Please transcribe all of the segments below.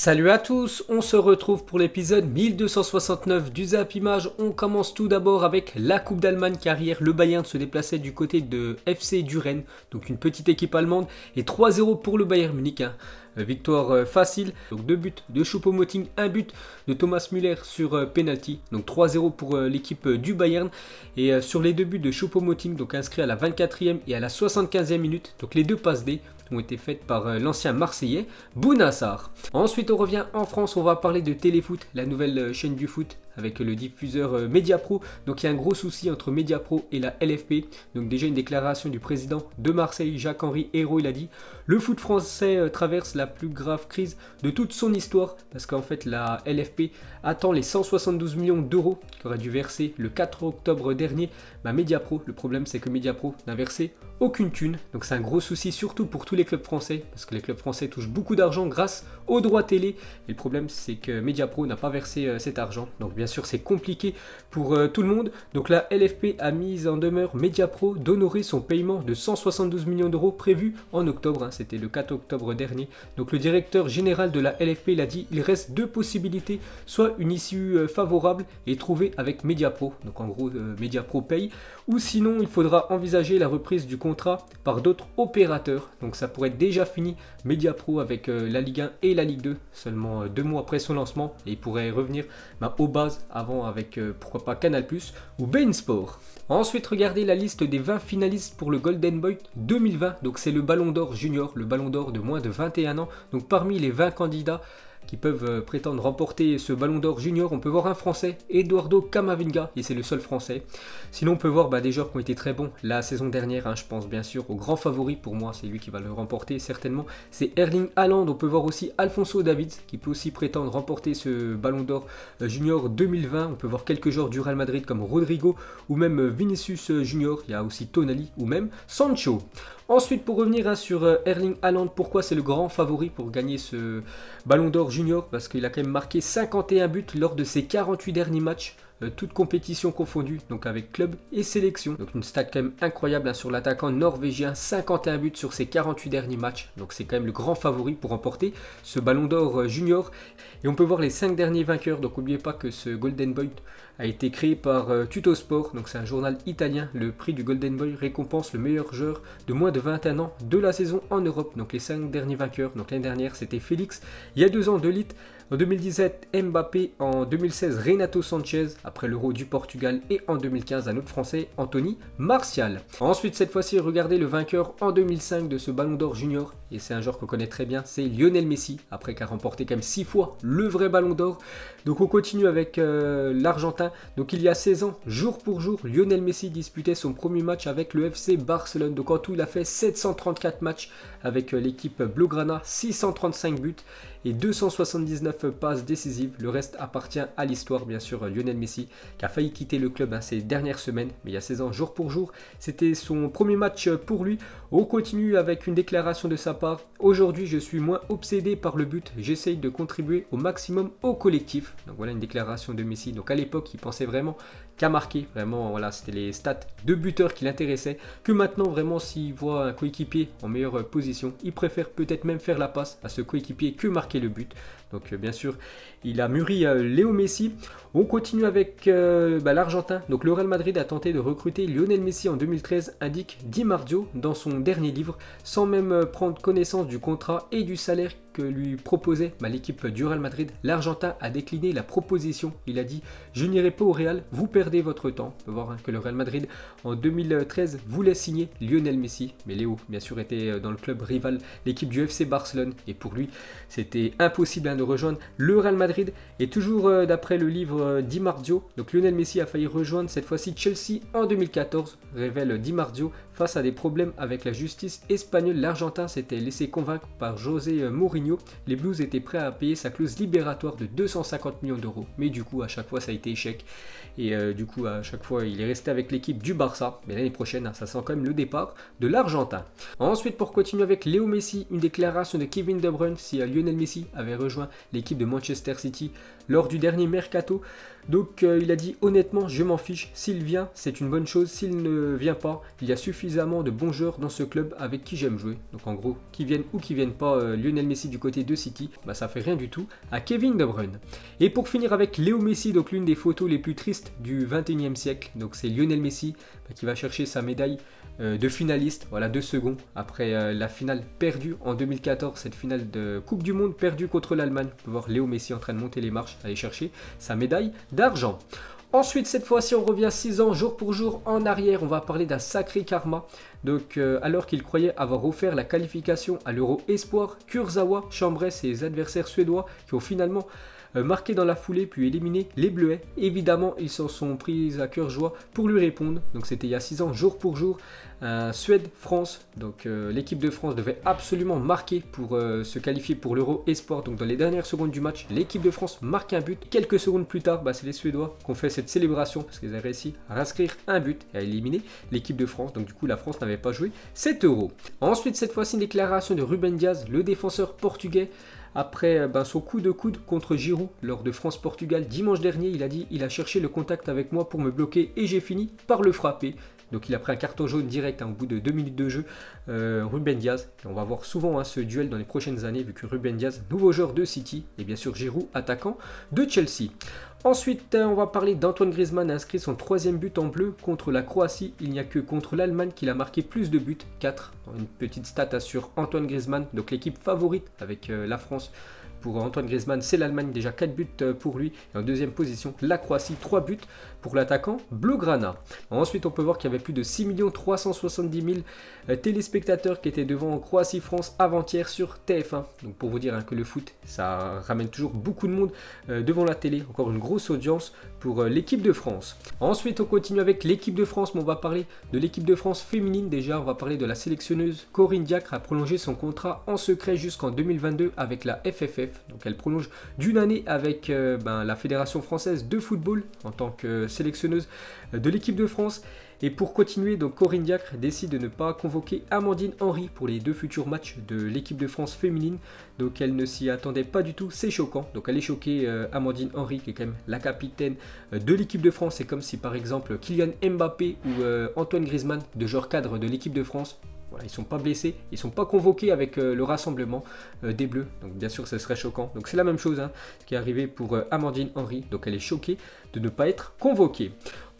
Salut à tous, on se retrouve pour l'épisode 1269 du Zap Image. On commence tout d'abord avec la Coupe d'Allemagne car hier le Bayern se déplaçait du côté de FC Düren, donc une petite équipe allemande, et 3-0 pour le Bayern Munich. Victoire facile, donc 2 buts de Choupo-Moting, 1 but de Thomas Müller sur penalty, donc 3-0 pour l'équipe du Bayern. Et sur les 2 buts de Choupo-Moting, donc inscrits à la 24e et à la 75e minute, donc les 2 passes D ont été faites par l'ancien Marseillais Bounassar. Ensuite on revient en France, on va parler de Téléfoot, la nouvelle chaîne du foot avec le diffuseur Mediapro. Donc il y a un gros souci entre Mediapro et la LFP. Donc déjà une déclaration du président de Marseille, Jacques-Henri Hérault, il a dit: le foot français traverse la plus grave crise de toute son histoire, parce qu'en fait la LFP attend les 172 millions d'euros qu'aurait dû verser le 4 octobre dernier Mediapro. Le problème c'est que Mediapro n'a versé aucune thune, donc c'est un gros souci surtout pour tous les clubs français, parce que les clubs français touchent beaucoup d'argent grâce aux droits télé, et le problème c'est que Mediapro n'a pas versé cet argent, donc bien sûr c'est compliqué pour tout le monde. Donc la LFP a mis en demeure Mediapro d'honorer son paiement de 172 millions d'euros prévu en octobre, c'était le 4 octobre dernier. Donc le directeur général de la LFP l'a dit: il reste 2 possibilités, soit une issue favorable et trouvée avec Mediapro, donc en gros Mediapro paye, ou sinon il faudra envisager la reprise du contrat par d'autres opérateurs. Donc ça pourrait être déjà fini Mediapro avec la Ligue 1 et la Ligue 2 seulement 2 mois après son lancement, et il pourrait revenir aux bases avant avec pourquoi pas Canal+ ou beIN Sport. Ensuite regardez la liste des 20 finalistes pour le Golden Boy 2020, donc c'est le Ballon d'Or Junior, le Ballon d'Or de moins de 21 ans. Donc parmi les 20 candidats qui peuvent prétendre remporter ce Ballon d'Or Junior, on peut voir un Français, Eduardo Camavinga, et c'est le seul Français. Sinon on peut voir des joueurs qui ont été très bons la saison dernière, je pense bien sûr au grand favori, pour moi c'est lui qui va le remporter certainement, c'est Erling Haaland. On peut voir aussi Alphonso Davies qui peut aussi prétendre remporter ce Ballon d'Or Junior 2020. On peut voir quelques joueurs du Real Madrid comme Rodrigo ou même Vinicius Junior, il y a aussi Tonali ou même Sancho. Ensuite, pour revenir sur Erling Haaland, pourquoi c'est le grand favori pour gagner ce Ballon d'Or Junior? Parce qu'il a quand même marqué 51 buts lors de ses 48 derniers matchs, toutes compétitions confondues, donc avec club et sélection. Donc une stat quand même incroyable sur l'attaquant norvégien, 51 buts sur ses 48 derniers matchs. Donc c'est quand même le grand favori pour remporter ce Ballon d'Or Junior. Et on peut voir les 5 derniers vainqueurs. Donc n'oubliez pas que ce Golden Boy a été créé par Tuttosport, donc c'est un journal italien. Le prix du Golden Boy récompense le meilleur joueur de moins de 21 ans de la saison en Europe. Donc les 5 derniers vainqueurs, donc l'année dernière c'était Félix, il y a 2 ans De Ligt, en 2017 Mbappé, en 2016 Renato Sanchez après l'Euro du Portugal, et en 2015 un autre Français, Anthony Martial. Ensuite cette fois-ci regardez le vainqueur en 2005 de ce Ballon d'Or Junior, et c'est un joueur qu'on connaît très bien, c'est Lionel Messi, après qu'il a remporté quand même 6 fois le vrai Ballon d'Or. Donc on continue avec l'Argentin. Donc il y a 16 ans, jour pour jour, Lionel Messi disputait son premier match avec le FC Barcelone. Donc en tout il a fait 734 matchs avec l'équipe Blaugrana, 635 buts et 279 passes décisives. Le reste appartient à l'histoire, bien sûr. Lionel Messi qui a failli quitter le club ces dernières semaines, mais il y a 16 ans, jour pour jour, c'était son premier match pour lui. On continue avec une déclaration de sa part: aujourd'hui je suis moins obsédé par le but, j'essaye de contribuer au maximum au collectif. Donc voilà une déclaration de Messi. Donc à l'époque il pensait vraiment qu'à marquer, vraiment voilà, c'était les stats de buteur qui l'intéressaient, que maintenant vraiment s'il voit un coéquipier en meilleure position, il préfère peut-être même faire la passe à ce coéquipier que marquer le but. Donc bien sûr il a mûri Léo Messi. On continue avec l'Argentin. Donc le Real Madrid a tenté de recruter Lionel Messi en 2013, indique Di Marzio dans son dernier livre, sans même prendre connaissance du contrat et du salaire que lui proposait l'équipe du Real Madrid. L'Argentin a décliné la proposition. Il a dit: je n'irai pas au Real, vous perdez votre temps. On peut voir que le Real Madrid en 2013 voulait signer Lionel Messi, mais Léo bien sûr était dans le club rival, l'équipe du FC Barcelone, et pour lui c'était impossible de rejoindre le Real Madrid. Et toujours d'après le livre Di Marzio, donc Lionel Messi a failli rejoindre cette fois-ci Chelsea en 2014, révèle Di Marzio. Face à des problèmes avec la justice espagnole, l'Argentin s'était laissé convaincre par José Mourinho. Les Blues étaient prêts à payer sa clause libératoire de 250 millions d'euros, mais du coup à chaque fois ça a été échec, et du coup à chaque fois il est resté avec l'équipe du Barça. Mais l'année prochaine ça sent quand même le départ de l'Argentin. Ensuite, pour continuer avec Léo Messi, une déclaration de Kevin De Bruyne si Lionel Messi avait rejoint l'équipe de Manchester City lors du dernier mercato. Donc il a dit: honnêtement je m'en fiche, s'il vient c'est une bonne chose, s'il ne vient pas il y a suffisamment de bons joueurs dans ce club avec qui j'aime jouer. Donc en gros, qu'ils viennent ou qu'ils viennent pas, Lionel Messi du côté de City, bah, ça fait rien du tout à Kevin De Bruyne. Et pour finir avec Léo Messi, donc l'une des photos les plus tristes du 21e siècle, donc c'est Lionel Messi qui va chercher sa médaille de finaliste, voilà 2 secondes après la finale perdue en 2014, cette finale de Coupe du Monde perdue contre l'Allemagne. On peut voir Léo Messi en train de monter les marches, aller chercher sa médaille d'argent. Ensuite, cette fois-ci, on revient 6 ans, jour pour jour, en arrière. On va parler d'un sacré karma. Donc, alors qu'il croyait avoir offert la qualification à l'Euro Espoir, Kurzawa chambrait ses adversaires suédois qui ont finalement marqué dans la foulée puis éliminé les Bleuets. Évidemment, ils s'en sont pris à cœur joie pour lui répondre. Donc, c'était il y a 6 ans, jour pour jour. Suède-France, donc l'équipe de France devait absolument marquer pour se qualifier pour l'Euro Esport. Donc dans les dernières secondes du match, l'équipe de France marque un but. Quelques secondes plus tard, c'est les Suédois qui ont fait cette célébration parce qu'ils avaient réussi à inscrire un but et à éliminer l'équipe de France. Donc du coup, la France n'avait pas joué cet Euro. Ensuite, cette fois-ci, une déclaration de Ruben Dias, le défenseur portugais. Après son coup de coude contre Giroud lors de France-Portugal dimanche dernier, il a dit « Il a cherché le contact avec moi pour me bloquer et j'ai fini par le frapper ». Donc il a pris un carton jaune direct au bout de 2 minutes de jeu, Ruben Dias. Et on va voir souvent ce duel dans les prochaines années vu que Ruben Dias, nouveau joueur de City, et bien sûr Giroud, attaquant de Chelsea. Ensuite, on va parler d'Antoine Griezmann, inscrit son 3e but en bleu contre la Croatie. Il n'y a que contre l'Allemagne qu'il a marqué plus de buts, 4. Une petite stat sur Antoine Griezmann, donc l'équipe favorite avec la France. Pour Antoine Griezmann, c'est l'Allemagne, déjà 4 buts pour lui. Et en deuxième position, la Croatie, 3 buts pour l'attaquant Blaugrana. Ensuite, on peut voir qu'il y avait plus de 6 370 000 téléspectateurs qui étaient devant en Croatie-France avant-hier sur TF1. Donc pour vous dire que le foot, ça ramène toujours beaucoup de monde devant la télé. Encore une grosse audience pour l'équipe de France. Ensuite, on continue avec l'équipe de France, mais on va parler de l'équipe de France féminine. Déjà, on va parler de la sélectionneuse Corinne Diacre a prolongé son contrat en secret jusqu'en 2022 avec la FFF. Donc elle prolonge d'une année avec la Fédération Française de Football en tant que sélectionneuse de l'équipe de France. Et pour continuer, donc Corinne Diacre décide de ne pas convoquer Amandine Henry pour les 2 futurs matchs de l'équipe de France féminine. Donc elle ne s'y attendait pas du tout, c'est choquant. Donc elle est choquée, Amandine Henry, qui est quand même la capitaine de l'équipe de France. C'est comme si par exemple Kylian Mbappé ou Antoine Griezmann, de joueurs cadres de l'équipe de France, voilà, ils ne sont pas blessés, ils ne sont pas convoqués avec le rassemblement des Bleus. Donc bien sûr, ce serait choquant. Donc c'est la même chose ce qui est arrivé pour Amandine Henry. Donc elle est choquée de ne pas être convoquée.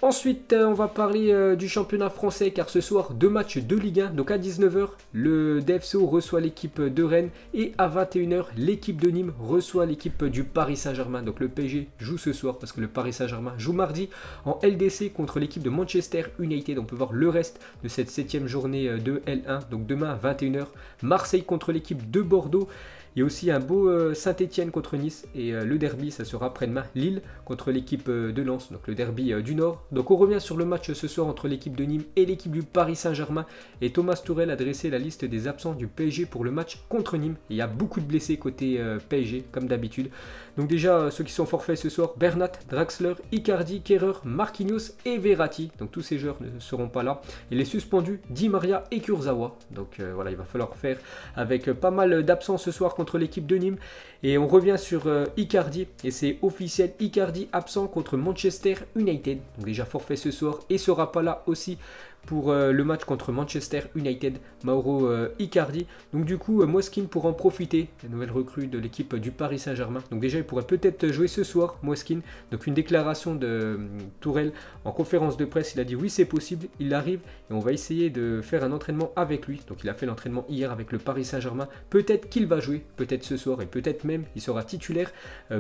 Ensuite, on va parler du championnat français car ce soir, 2 matchs de Ligue 1. Donc à 19 h, le DFCO reçoit l'équipe de Rennes et à 21 h, l'équipe de Nîmes reçoit l'équipe du Paris Saint-Germain. Donc le PSG joue ce soir parce que le Paris Saint-Germain joue mardi en LDC contre l'équipe de Manchester United. On peut voir le reste de cette 7e journée de L1. Donc demain à 21 h, Marseille contre l'équipe de Bordeaux. Il y a aussi un beau Saint-Etienne contre Nice et le derby, ça sera après-demain Lille contre l'équipe de Lens, donc le derby du Nord. Donc on revient sur le match ce soir entre l'équipe de Nîmes et l'équipe du Paris Saint-Germain. Et Thomas Tuchel a dressé la liste des absents du PSG pour le match contre Nîmes. Et il y a beaucoup de blessés côté PSG, comme d'habitude. Donc déjà, ceux qui sont forfaits ce soir, Bernat, Draxler, Icardi, Kehrer, Marquinhos et Verratti. Donc tous ces joueurs ne seront pas là. Et les suspendus, Di Maria et Kurzawa. Donc voilà, il va falloir faire avec pas mal d'absents ce soir contre l'équipe de Nîmes. Et on revient sur Icardi. Et c'est officiel, Icardi absent contre Manchester United. Donc déjà forfait ce soir et sera pas là aussi pour le match contre Manchester United, Mauro Icardi. Donc du coup, Moskin pourra en profiter, la nouvelle recrue de l'équipe du Paris Saint-Germain. Donc déjà, il pourrait peut-être jouer ce soir, Moskin. Donc une déclaration de Tourelle en conférence de presse, il a dit oui, c'est possible, il arrive et on va essayer de faire un entraînement avec lui. Donc il a fait l'entraînement hier avec le Paris Saint-Germain. Peut-être qu'il va jouer, peut-être ce soir et peut-être même il sera titulaire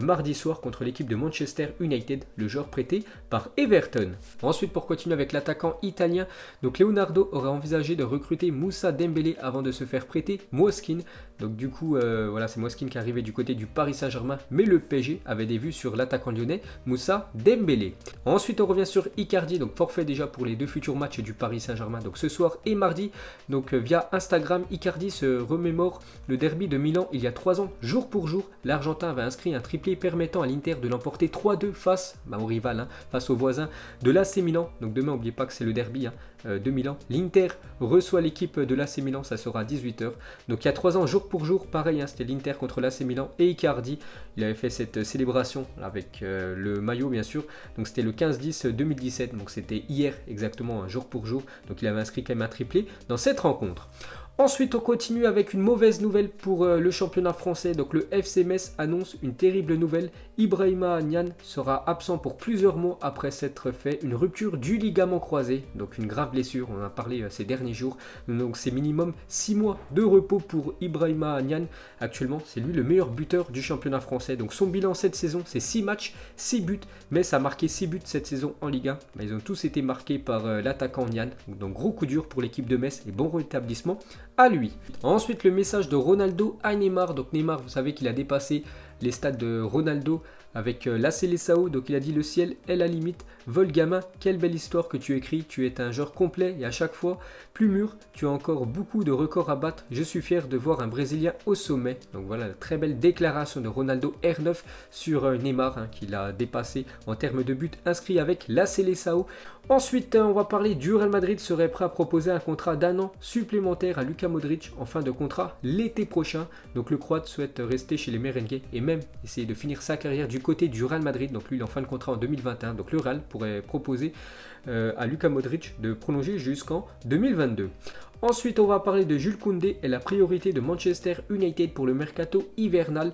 mardi soir contre l'équipe de Manchester United, le joueur prêté par Everton. Ensuite, pour continuer avec l'attaquant italien, donc Leonardo aurait envisagé de recruter Moussa Dembélé avant de se faire prêter Moskin. Donc du coup, voilà, c'est Moskin qui arrivait du côté du Paris Saint-Germain, mais le PSG avait des vues sur l'attaquant lyonnais Moussa Dembélé. Ensuite, on revient sur Icardi, donc forfait déjà pour les 2 futurs matchs du Paris Saint-Germain, donc ce soir et mardi. Donc via Instagram, Icardi se remémore le derby de Milan il y a 3 ans, jour pour jour. L'Argentin avait inscrit un triplé permettant à l'Inter de l'emporter 3-2 face au rival, face au voisin de l'AC Milan. Donc demain, n'oubliez pas que c'est le derby de Milan. L'Inter reçoit l'équipe de l'AC Milan, ça sera à 18 h. Donc il y a 3 ans, jour pour jour, pareil, c'était l'Inter contre l'AC Milan et Icardi. Il avait fait cette célébration avec le maillot bien sûr. Donc c'était le 15-10-2017, donc c'était hier exactement, jour pour jour. Donc il avait inscrit quand même un triplé dans cette rencontre. Ensuite, on continue avec une mauvaise nouvelle pour le championnat français. Donc le FC Metz annonce une terrible nouvelle. Ibrahima Niane sera absent pour plusieurs mois après s'être fait une rupture du ligament croisé. Donc une grave blessure, on en a parlé ces derniers jours. Donc c'est minimum 6 mois de repos pour Ibrahima Niane. Actuellement, c'est lui le meilleur buteur du championnat français. Donc son bilan cette saison, c'est 6 matchs, 6 buts. Metz a marqué 6 buts cette saison en Ligue 1. Mais ils ont tous été marqués par l'attaquant Niane. Donc gros coup dur pour l'équipe de Metz et bon rétablissement à lui. Ensuite, le message de Ronaldo à Neymar. Donc Neymar, vous savez qu'il a dépassé les stades de Ronaldo avec la Seleção. Donc il a dit: le ciel est la limite. Vol gamin, quelle belle histoire que tu écris. Tu es un joueur complet et à chaque fois plus mûr. Tu as encore beaucoup de records à battre. Je suis fier de voir un Brésilien au sommet. Donc voilà, très belle déclaration de Ronaldo R9 sur Neymar, qu'il a dépassé en termes de buts inscrits avec la Seleção. Ensuite, on va parler du Real Madrid serait prêt à proposer un contrat d'1 an supplémentaire à Luka Modric en fin de contrat l'été prochain. Donc le Croate souhaite rester chez les merengues et même essayer de finir sa carrière du côté du Real Madrid. Donc lui, il est en fin de contrat en 2021. Donc le Real pourrait proposer à Luka Modric de prolonger jusqu'en 2022. Ensuite, on va parler de Jules Koundé et la priorité de Manchester United pour le mercato hivernal.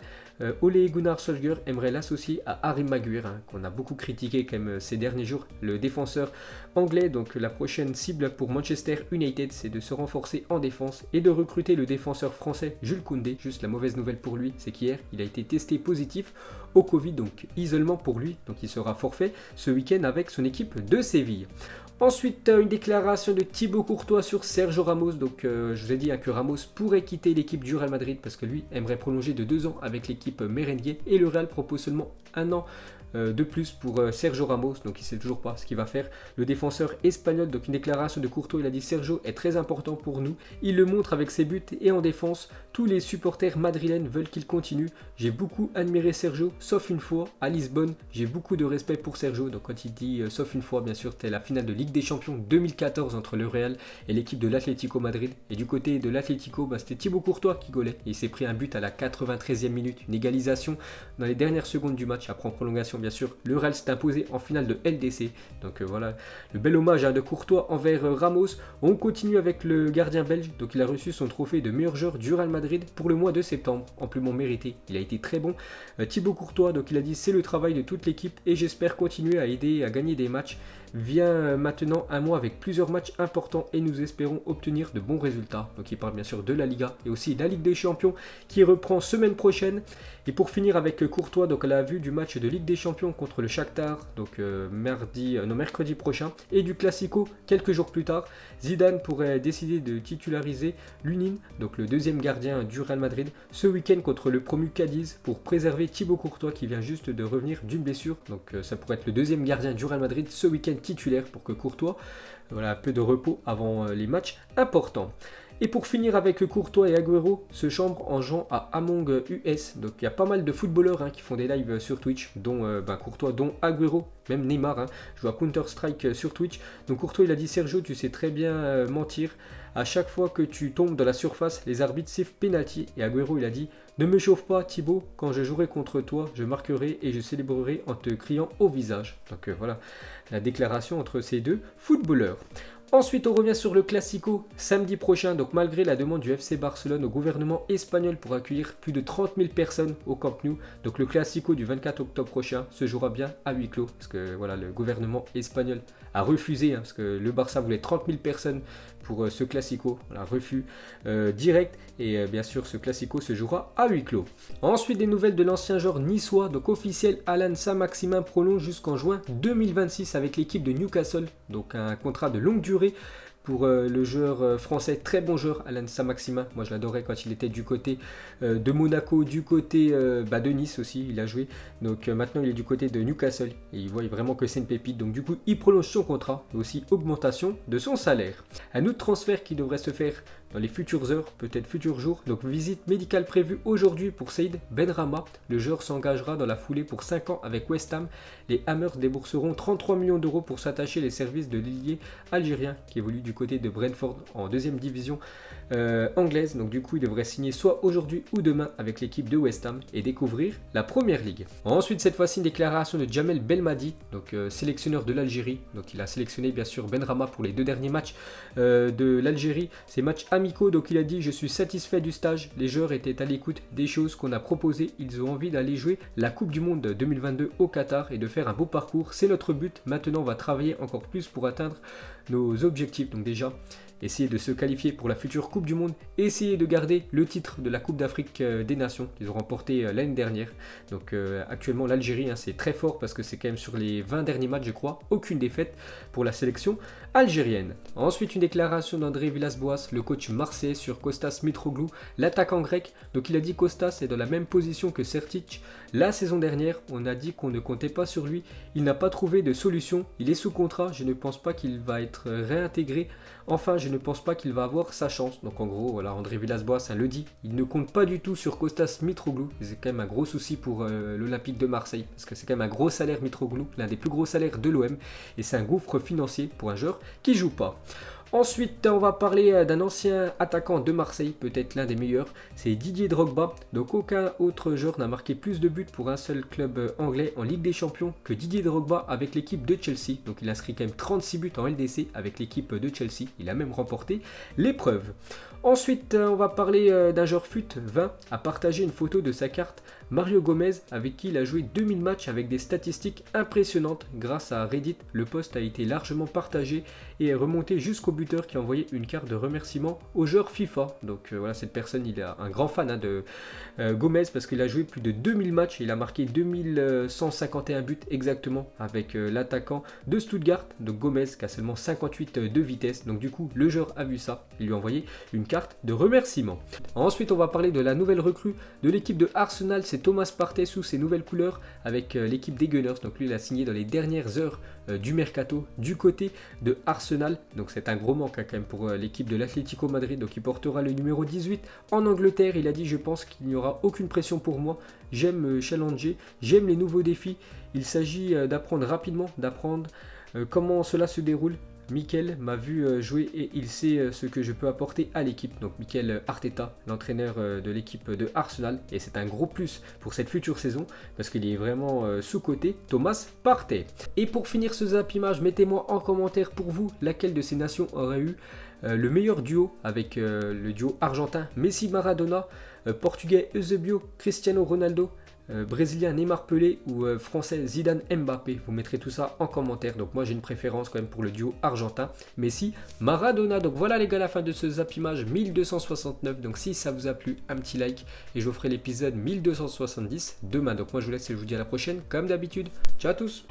Ole Gunnar Solskjaer aimerait l'associer à Harry Maguire, qu'on a beaucoup critiqué quand même ces derniers jours, le défenseur anglais. Donc la prochaine cible pour Manchester United, c'est de se renforcer en défense et de recruter le défenseur français Jules Koundé. Juste la mauvaise nouvelle pour lui, c'est qu'hier, il a été testé positif au Covid, donc isolement pour lui. Donc il sera forfait ce week-end avec son équipe de Séville. Ensuite, une déclaration de Thibaut Courtois sur Sergio Ramos. Donc, je vous ai dit que Ramos pourrait quitter l'équipe du Real Madrid parce que lui aimerait prolonger de 2 ans avec l'équipe merengue et le Real propose seulement 1 an de plus pour Sergio Ramos, donc il ne sait toujours pas ce qu'il va faire. Le défenseur espagnol, donc une déclaration de Courtois, il a dit: Sergio est très important pour nous, il le montre avec ses buts et en défense, tous les supporters madrilènes veulent qu'il continue. J'ai beaucoup admiré Sergio, sauf une fois à Lisbonne, j'ai beaucoup de respect pour Sergio. Donc quand il dit sauf une fois, bien sûr, c'était la finale de Ligue des Champions 2014 entre le Real et l'équipe de l'Atlético Madrid. Et du côté de l'Atlético, c'était Thibaut Courtois qui golait. Et il s'est pris un but à la 93e minute, une égalisation dans les dernières secondes du match. Après en prolongation, bien sûr, le Real s'est imposé en finale de LDC. Donc voilà, le bel hommage de Courtois envers Ramos. On continue avec le gardien belge. Donc il a reçu son trophée de meilleur joueur du Real Madrid pour le mois de septembre, amplement mérité. Il a été très bon. Thibaut Courtois, donc il a dit: c'est le travail de toute l'équipe et j'espère continuer à aider à gagner des matchs. Vient maintenant un mois avec plusieurs matchs importants et nous espérons obtenir de bons résultats. Donc il parle bien sûr de la Liga et aussi de la Ligue des Champions qui reprend semaine prochaine. Et pour finir avec Courtois, donc à la vue du match de Ligue des Champions contre le Shakhtar, donc mercredi prochain, et du Classico quelques jours plus tard, Zidane pourrait décider de titulariser Lunin, donc le deuxième gardien du Real Madrid, ce week-end contre le promu Cadiz pour préserver Thibaut Courtois qui vient juste de revenir d'une blessure. Donc ça pourrait être le deuxième gardien du Real Madrid ce week-end titulaire pour que Courtois un peu de repos avant les matchs importants. Et pour finir avec Courtois et Agüero, se chambre en jouant à Among Us. Donc il y a pas mal de footballeurs qui font des lives sur Twitch, dont Courtois, dont Agüero, même Neymar, joue à Counter-Strike sur Twitch. Donc Courtois il a dit: Sergio, tu sais très bien mentir. À chaque fois que tu tombes dans la surface, les arbitres sifflent penalty. Et Agüero il a dit: ne me chauffe pas Thibaut, quand je jouerai contre toi, je marquerai et je célébrerai en te criant au visage. Donc voilà la déclaration entre ces deux footballeurs. Ensuite, on revient sur le Classico samedi prochain. Donc malgré la demande du FC Barcelone au gouvernement espagnol pour accueillir plus de 30 000 personnes au Camp Nou, donc le Classico du 24 octobre prochain se jouera bien à huis clos. Parce que voilà, le gouvernement espagnol a refusé, parce que le Barça voulait 30 000 personnes pour ce Classico. Voilà, refus direct. Et bien sûr, ce Classico se jouera à huis clos. Ensuite, des nouvelles de l'ancien joueur niçois. Donc officiel, Alan Saint-Maximin prolonge jusqu'en juin 2026 avec l'équipe de Newcastle. Donc un contrat de longue durée pour le joueur français, très bon joueur, Alan Saint-Maximin. Moi je l'adorais quand il était du côté de Monaco, du côté de Nice aussi, il a joué. Donc maintenant il est du côté de Newcastle et il voit vraiment que c'est une pépite. Donc du coup il prolonge son contrat et aussi augmentation de son salaire. Un autre transfert qui devrait se faire dans les futures heures, peut-être futurs jours. Donc visite médicale prévue aujourd'hui pour Saïd Benrahma. Le joueur s'engagera dans la foulée pour 5 ans avec West Ham. Les Hammers débourseront 33 millions d'euros pour s'attacher les services de l'ailier algérien qui évolue du côté de Brentford en deuxième division anglaise. Donc du coup, il devrait signer soit aujourd'hui ou demain avec l'équipe de West Ham et découvrir la Première Ligue. Ensuite, cette fois-ci, une déclaration de Jamel Belmadi, donc sélectionneur de l'Algérie. Donc il a sélectionné bien sûr Benrahma pour les 2 derniers matchs de l'Algérie. Ces matchs amicaux, donc il a dit: je suis satisfait du stage, les joueurs étaient à l'écoute des choses qu'on a proposées, ils ont envie d'aller jouer la Coupe du Monde 2022 au Qatar et de faire un beau parcours, c'est notre but. Maintenant on va travailler encore plus pour atteindre nos objectifs. Donc déjà, essayer de se qualifier pour la future Coupe du Monde, essayer de garder le titre de la Coupe d'Afrique des Nations qu'ils ont remporté l'année dernière. Donc actuellement l'Algérie, c'est très fort parce que c'est quand même sur les 20 derniers matchs, je crois, aucune défaite pour la sélection algérienne. Ensuite, une déclaration d'André Villas-Boas, le coach marseillais, sur Kostas Mitroglou, l'attaquant grec. Donc il a dit: Kostas est dans la même position que Sertic. La saison dernière, on a dit qu'on ne comptait pas sur lui. Il n'a pas trouvé de solution. Il est sous contrat. Je ne pense pas qu'il va être réintégré. Enfin, je ne pense pas qu'il va avoir sa chance. Donc en gros, voilà, André Villas-Boas le dit. Il ne compte pas du tout sur Kostas Mitroglou. C'est quand même un gros souci pour l'Olympique de Marseille. Parce que c'est quand même un gros salaire, Mitroglou. L'un des plus gros salaires de l'OM. Et c'est un gouffre financier pour un joueur qui joue pas. Ensuite, on va parler d'un ancien attaquant de Marseille, peut-être l'un des meilleurs, c'est Didier Drogba. Donc aucun autre joueur n'a marqué plus de buts pour un seul club anglais en Ligue des Champions que Didier Drogba avec l'équipe de Chelsea. Donc il a inscrit quand même 36 buts en LDC avec l'équipe de Chelsea. Il a même remporté l'épreuve. Ensuite, on va parler d'un joueur FUT 20 a partagé une photo de sa carte, Mario Gomez, avec qui il a joué 2000 matchs avec des statistiques impressionnantes. Grâce à Reddit, le post a été largement partagé et est remonté jusqu'au buteur qui a envoyé une carte de remerciement au joueur FIFA. Donc voilà, cette personne, il est un grand fan de Gomez parce qu'il a joué plus de 2000 matchs et il a marqué 2151 buts exactement avec l'attaquant de Stuttgart, donc Gomez, qui a seulement 58 de vitesse. Donc du coup, le joueur a vu ça, il lui a envoyé une carte de remerciement. Ensuite, on va parler de la nouvelle recrue de l'équipe de Arsenal, c'est Thomas Partey sous ses nouvelles couleurs avec l'équipe des Gunners. Donc lui, il a signé dans les dernières heures du mercato du côté de Arsenal. Donc c'est un gros manque quand même pour l'équipe de l'Atlético Madrid. Donc il portera le numéro 18 en Angleterre. Il a dit: je pense qu'il n'y aura aucune pression pour moi. J'aime challenger, j'aime les nouveaux défis. Il s'agit d'apprendre rapidement, d'apprendre comment cela se déroule. Mikel m'a vu jouer et il sait ce que je peux apporter à l'équipe. Donc Mikel Arteta, l'entraîneur de l'équipe de Arsenal. Et c'est un gros plus pour cette future saison parce qu'il est vraiment sous-coté, Thomas Partey. Et pour finir ce Zap Image, mettez-moi en commentaire pour vous laquelle de ces nations aurait eu le meilleur duo avec le duo argentin Messi-Maradona, portugais Eusebio, Cristiano Ronaldo, brésilien Neymar Pelé ou français Zidane Mbappé. Vous mettrez tout ça en commentaire. Donc moi j'ai une préférence quand même pour le duo argentin Messi Maradona. Donc voilà les gars, la fin de ce Zap Image 1269. Donc si ça vous a plu, un petit like et je vous ferai l'épisode 1270 demain. Donc moi je vous laisse et je vous dis à la prochaine comme d'habitude. Ciao à tous.